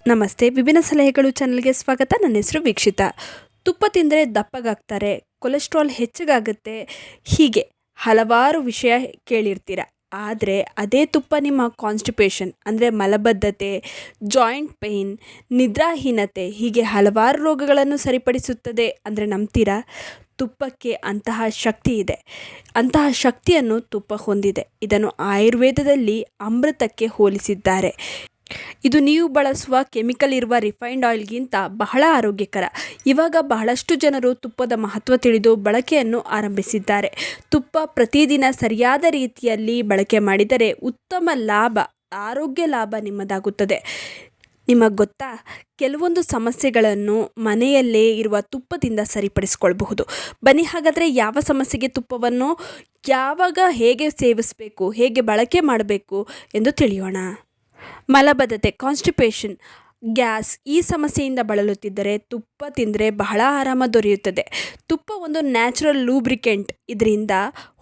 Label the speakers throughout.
Speaker 1: ನಮಸ್ತೆ, ವಿಭಿನ್ನ ಸಲಹೆಗಳು ಚಾನಲ್ಗೆ ಸ್ವಾಗತ. ನನ್ನ ಹೆಸರು ವೀಕ್ಷಿತ. ತುಪ್ಪ ತಿಂದರೆ ದಪ್ಪಗಾಗ್ತಾರೆ, ಕೊಲೆಸ್ಟ್ರಾಲ್ ಹೆಚ್ಚಗಾಗುತ್ತೆ, ಹೀಗೆ ಹಲವಾರು ವಿಷಯ ಕೇಳಿರ್ತೀರ. ಆದರೆ ಅದೇ ತುಪ್ಪ ನಿಮ್ಮ ಕಾನ್ಸ್ಟಿಪೇಷನ್ ಅಂದರೆ ಮಲಬದ್ಧತೆ, ಜಾಯಿಂಟ್ ಪೇಯ್ನ್, ನಿದ್ರಾಹೀನತೆ ಹೀಗೆ ಹಲವಾರು ರೋಗಗಳನ್ನು ಸರಿಪಡಿಸುತ್ತದೆ ಅಂದರೆ ನಂಬ್ತೀರಾ? ತುಪ್ಪಕ್ಕೆ ಅಂತಹ ಶಕ್ತಿ ಇದೆ. ಅಂತಹ ಶಕ್ತಿಯನ್ನು ತುಪ್ಪ ಹೊಂದಿದೆ. ಇದನ್ನು ಆಯುರ್ವೇದದಲ್ಲಿ ಅಮೃತಕ್ಕೆ ಹೋಲಿಸಿದ್ದಾರೆ. ಇದು ನೀವು ಬಳಸುವ ಕೆಮಿಕಲ್ ಇರುವ ರಿಫೈನ್ಡ್ ಆಯಿಲ್ಗಿಂತ ಬಹಳ ಆರೋಗ್ಯಕರ. ಇವಾಗ ಬಹಳಷ್ಟು ಜನರು ತುಪ್ಪದ ಮಹತ್ವ ತಿಳಿದು ಬಳಕೆಯನ್ನು ಆರಂಭಿಸಿದ್ದಾರೆ. ತುಪ್ಪ ಪ್ರತಿದಿನ ಸರಿಯಾದ ರೀತಿಯಲ್ಲಿ ಬಳಕೆ ಮಾಡಿದರೆ ಉತ್ತಮ ಲಾಭ, ಆರೋಗ್ಯ ಲಾಭ ನಿಮ್ಮದಾಗುತ್ತದೆ. ನಿಮಗೆ ಗೊತ್ತಾ, ಕೆಲವೊಂದು ಸಮಸ್ಯೆಗಳನ್ನು ಮನೆಯಲ್ಲೇ ಇರುವ ತುಪ್ಪದಿಂದ ಸರಿಪಡಿಸಿಕೊಳ್ಳಬಹುದು. ಬನ್ನಿ ಹಾಗಾದರೆ ಯಾವ ಸಮಸ್ಯೆಗೆ ತುಪ್ಪವನ್ನು ಯಾವಾಗ ಹೇಗೆ ಸೇವಿಸಬೇಕು, ಹೇಗೆ ಬಳಕೆ ಮಾಡಬೇಕು ಎಂದು ತಿಳಿಯೋಣ. ಮಲಬದ್ಧತೆ, ಕಾನ್ಸ್ಟಿಪೇಷನ್, ಗ್ಯಾಸ್ ಈ ಸಮಸ್ಯೆಯಿಂದ ಬಳಲುತ್ತಿದ್ದರೆ ತುಪ್ಪ ತಿಂದರೆ ಬಹಳ ಆರಾಮ ದೊರೆಯುತ್ತದೆ. ತುಪ್ಪ ಒಂದು ನ್ಯಾಚುರಲ್ ಲೂಬ್ರಿಕೆಂಟ್. ಇದರಿಂದ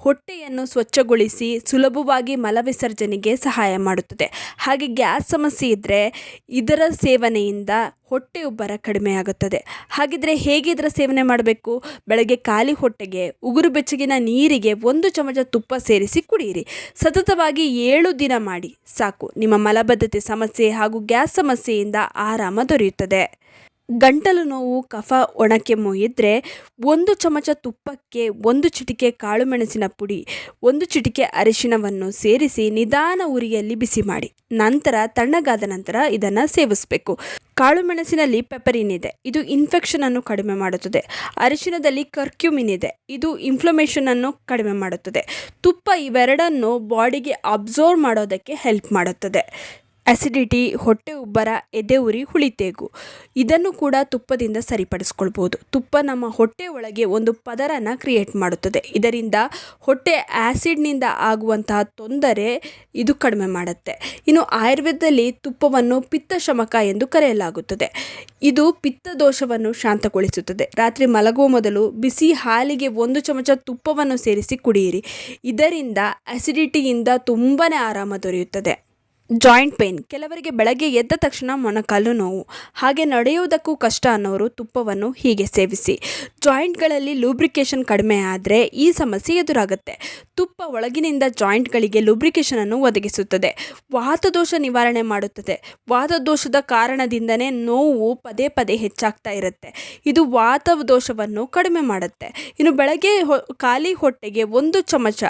Speaker 1: ಹೊಟ್ಟೆಯನ್ನು ಸ್ವಚ್ಛಗೊಳಿಸಿ ಸುಲಭವಾಗಿ ಮಲವಿಸರ್ಜನೆಗೆ ಸಹಾಯ ಮಾಡುತ್ತದೆ. ಹಾಗೆ ಗ್ಯಾಸ್ ಸಮಸ್ಯೆ ಇದ್ದರೆ ಇದರ ಸೇವನೆಯಿಂದ ಹೊಟ್ಟೆ ಉಬ್ಬರ ಕಡಿಮೆ ಆಗುತ್ತದೆ. ಹಾಗಿದ್ರೆ ಹೇಗೆ ಇದರ ಸೇವನೆ ಮಾಡಬೇಕು? ಬೆಳಗ್ಗೆ ಖಾಲಿ ಹೊಟ್ಟೆಗೆ ಉಗುರು ಬೆಚ್ಚಗಿನ ನೀರಿಗೆ 1 ಚಮಚ ತುಪ್ಪ ಸೇರಿಸಿ ಕುಡಿಯಿರಿ. ಸತತವಾಗಿ 7 ದಿನ ಮಾಡಿ ಸಾಕು. ನಿಮ್ಮ ಮಲಬದ್ಧತೆ ಸಮಸ್ಯೆ ಹಾಗೂ ಗ್ಯಾಸ್ ಸಮಸ್ಯೆಯಿಂದ ಆರಾಮ ದೊರೆಯುತ್ತದೆ. ಗಂಟಲು ನೋವು, ಕಫ, ಒಣಕೆಮ್ಮು ಇದ್ದರೆ 1 ಚಮಚ ತುಪ್ಪಕ್ಕೆ 1 ಚಿಟಿಕೆ ಕಾಳುಮೆಣಸಿನ ಪುಡಿ, 1 ಚಿಟಿಕೆ ಅರಿಶಿಣವನ್ನು ಸೇರಿಸಿ ನಿಧಾನ ಉರಿಯಲ್ಲಿ ಬಿಸಿ ಮಾಡಿ ನಂತರ ತಣ್ಣಗಾದ ನಂತರ ಇದನ್ನು ಸೇವಿಸಬೇಕು. ಕಾಳುಮೆಣಸಿನಲ್ಲಿ ಪೆಪರಿನ್ ಇದೆ, ಇದು ಇನ್ಫೆಕ್ಷನ್ ಅನ್ನು ಕಡಿಮೆ ಮಾಡುತ್ತದೆ. ಅರಿಶಿಣದಲ್ಲಿ ಕರ್ಕ್ಯೂಮಿನ್ ಇದೆ, ಇದು ಇನ್ಫ್ಲಮೇಷನ್ ಅನ್ನು ಕಡಿಮೆ ಮಾಡುತ್ತದೆ. ತುಪ್ಪ ಇವೆರಡನ್ನು ಬಾಡಿಗೆ ಅಬ್ಸರ್ವ್ ಮಾಡೋದಕ್ಕೆ ಹೆಲ್ಪ್ ಮಾಡುತ್ತದೆ. ಅಸಿಡಿಟಿ, ಹೊಟ್ಟೆ ಉಬ್ಬರ, ಎದೆ ಉರಿ, ಹುಳಿತೇಗು ಇದನ್ನು ಕೂಡ ತುಪ್ಪದಿಂದ ಸರಿಪಡಿಸ್ಕೊಳ್ಬೋದು. ತುಪ್ಪ ನಮ್ಮ ಹೊಟ್ಟೆ ಒಳಗೆ ಒಂದು ಪದರನ ಕ್ರಿಯೇಟ್ ಮಾಡುತ್ತದೆ. ಇದರಿಂದ ಹೊಟ್ಟೆ ಆ್ಯಸಿಡ್ನಿಂದ ಆಗುವಂತಹ ತೊಂದರೆ ಇದು ಕಡಿಮೆ ಮಾಡುತ್ತೆ. ಇನ್ನು ಆಯುರ್ವೇದದಲ್ಲಿ ತುಪ್ಪವನ್ನು ಪಿತ್ತಶಮಕ ಎಂದು ಕರೆಯಲಾಗುತ್ತದೆ. ಇದು ಪಿತ್ತ ದೋಷವನ್ನು ಶಾಂತಗೊಳಿಸುತ್ತದೆ. ರಾತ್ರಿ ಮಲಗುವ ಮೊದಲು ಬಿಸಿ ಹಾಲಿಗೆ 1 ಚಮಚ ತುಪ್ಪವನ್ನು ಸೇರಿಸಿ ಕುಡಿಯಿರಿ. ಇದರಿಂದ ಅಸಿಡಿಟಿಯಿಂದ ತುಂಬಾ ಆರಾಮ ದೊರೆಯುತ್ತದೆ. ಜಾಯಿಂಟ್ ಪೇಯ್ನ್, ಕೆಲವರಿಗೆ ಬೆಳಗ್ಗೆ ಎದ್ದ ತಕ್ಷಣ ಮೊಣಕಾಲು ನೋವು, ಹಾಗೆ ನಡೆಯುವುದಕ್ಕೂ ಕಷ್ಟ ಅನ್ನೋರು ತುಪ್ಪವನ್ನು ಹೀಗೆ ಸೇವಿಸಿ. ಜಾಯಿಂಟ್ಗಳಲ್ಲಿ ಲೂಬ್ರಿಕೇಷನ್ ಕಡಿಮೆ ಆದರೆ ಈ ಸಮಸ್ಯೆ ಎದುರಾಗುತ್ತೆ. ತುಪ್ಪ ಒಳಗಿನಿಂದ ಜಾಯಿಂಟ್ಗಳಿಗೆ ಲೂಬ್ರಿಕೇಷನನ್ನು ಒದಗಿಸುತ್ತದೆ. ವಾತದೋಷ ನಿವಾರಣೆ ಮಾಡುತ್ತದೆ. ವಾತದೋಷದ ಕಾರಣದಿಂದನೇ ನೋವು ಪದೇ ಪದೇ ಹೆಚ್ಚಾಗ್ತಾ ಇರುತ್ತೆ. ಇದು ವಾತದೋಷವನ್ನು ಕಡಿಮೆ ಮಾಡುತ್ತೆ. ಇನ್ನು ಬೆಳಗ್ಗೆ ಖಾಲಿ ಹೊಟ್ಟೆಗೆ 1 ಚಮಚ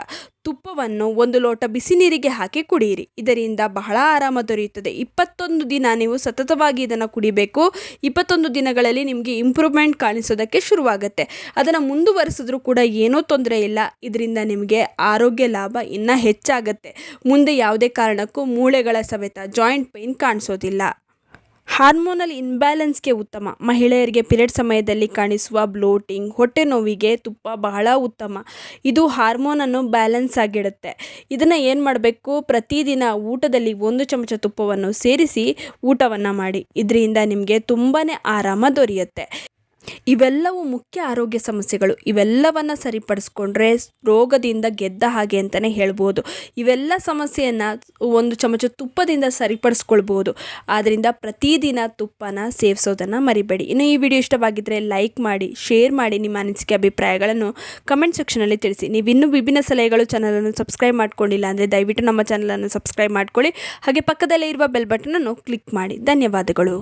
Speaker 1: ತುಪ್ಪವನ್ನು 1 ಲೋಟ ಬಿಸಿ ನೀರಿಗೆ ಹಾಕಿ ಕುಡಿಯಿರಿ. ಇದರಿಂದ ಬಹಳ ಆರಾಮ ದೊರೆಯುತ್ತದೆ. 21 ದಿನ ನೀವು ಸತತವಾಗಿ ಇದನ್ನು ಕುಡಿಬೇಕು. 21 ದಿನಗಳಲ್ಲಿ ನಿಮಗೆ ಇಂಪ್ರೂವ್ಮೆಂಟ್ ಕಾಣಿಸೋದಕ್ಕೆ ಶುರುವಾಗುತ್ತೆ. ಅದನ್ನು ಮುಂದುವರಿಸಿದ್ರೂ ಕೂಡ ಏನೂ ತೊಂದರೆ ಇಲ್ಲ. ಇದರಿಂದ ನಿಮಗೆ ಆರೋಗ್ಯ ಲಾಭ ಇನ್ನೂ ಹೆಚ್ಚಾಗುತ್ತೆ. ಮುಂದೆ ಯಾವುದೇ ಕಾರಣಕ್ಕೂ ಮೂಳೆಗಳ ಸವೆತ, ಜಾಯಿಂಟ್ ಪೇಯ್ನ್ ಕಾಣಿಸೋದಿಲ್ಲ. ಹಾರ್ಮೋನಲ್ ಇನ್ಬ್ಯಾಲೆನ್ಸ್ಗೆ ಉತ್ತಮ. ಮಹಿಳೆಯರಿಗೆ ಪಿರಿಯಡ್ ಸಮಯದಲ್ಲಿ ಕಾಣಿಸುವ ಬ್ಲೋಟಿಂಗ್, ಹೊಟ್ಟೆ ನೋವಿಗೆ ತುಪ್ಪ ಬಹಳ ಉತ್ತಮ. ಇದು ಹಾರ್ಮೋನನ್ನು ಬ್ಯಾಲೆನ್ಸ್ ಆಗಿಡುತ್ತೆ. ಇದನ್ನು ಏನು ಮಾಡಬೇಕು? ಪ್ರತಿದಿನ ಊಟದಲ್ಲಿ 1 ಚಮಚ ತುಪ್ಪವನ್ನು ಸೇರಿಸಿ ಊಟವನ್ನು ಮಾಡಿ. ಇದರಿಂದ ನಿಮಗೆ ತುಂಬಾ ಆರಾಮ ದೊರೆಯುತ್ತೆ. ಇವೆಲ್ಲವೂ ಮುಖ್ಯ ಆರೋಗ್ಯ ಸಮಸ್ಯೆಗಳು. ಇವೆಲ್ಲವನ್ನು ಸರಿಪಡಿಸ್ಕೊಂಡ್ರೆ ರೋಗದಿಂದ ಗೆದ್ದ ಹಾಗೆ ಅಂತಲೇ ಹೇಳ್ಬೋದು. ಇವೆಲ್ಲ ಸಮಸ್ಯೆಯನ್ನು 1 ಚಮಚ ತುಪ್ಪದಿಂದ ಸರಿಪಡಿಸ್ಕೊಳ್ಬೋದು. ಆದ್ದರಿಂದ ಪ್ರತಿದಿನ ತುಪ್ಪನ ಸೇವಿಸೋದನ್ನು ಮರಿಬೇಡಿ. ಇನ್ನು ಈ ವಿಡಿಯೋ ಇಷ್ಟವಾಗಿದ್ದರೆ ಲೈಕ್ ಮಾಡಿ, ಶೇರ್ ಮಾಡಿ. ನಿಮ್ಮ ಅನಿಸಿಕೆ ಅಭಿಪ್ರಾಯಗಳನ್ನು ಕಮೆಂಟ್ ಸೆಕ್ಷನಲ್ಲಿ ತಿಳಿಸಿ. ನೀವು ಇನ್ನೂ ವಿಭಿನ್ನ ಸಲಹೆಗಳು ಚಾನಲನ್ನು ಸಬ್ಸ್ಕ್ರೈಬ್ ಮಾಡ್ಕೊಂಡಿಲ್ಲ ಅಂದರೆ ದಯವಿಟ್ಟು ನಮ್ಮ ಚಾನಲನ್ನು ಸಬ್ಸ್ಕ್ರೈಬ್ ಮಾಡ್ಕೊಳ್ಳಿ. ಹಾಗೆ ಪಕ್ಕದಲ್ಲೇ ಇರುವ ಬೆಲ್ ಬಟನನ್ನು ಕ್ಲಿಕ್ ಮಾಡಿ. ಧನ್ಯವಾದಗಳು.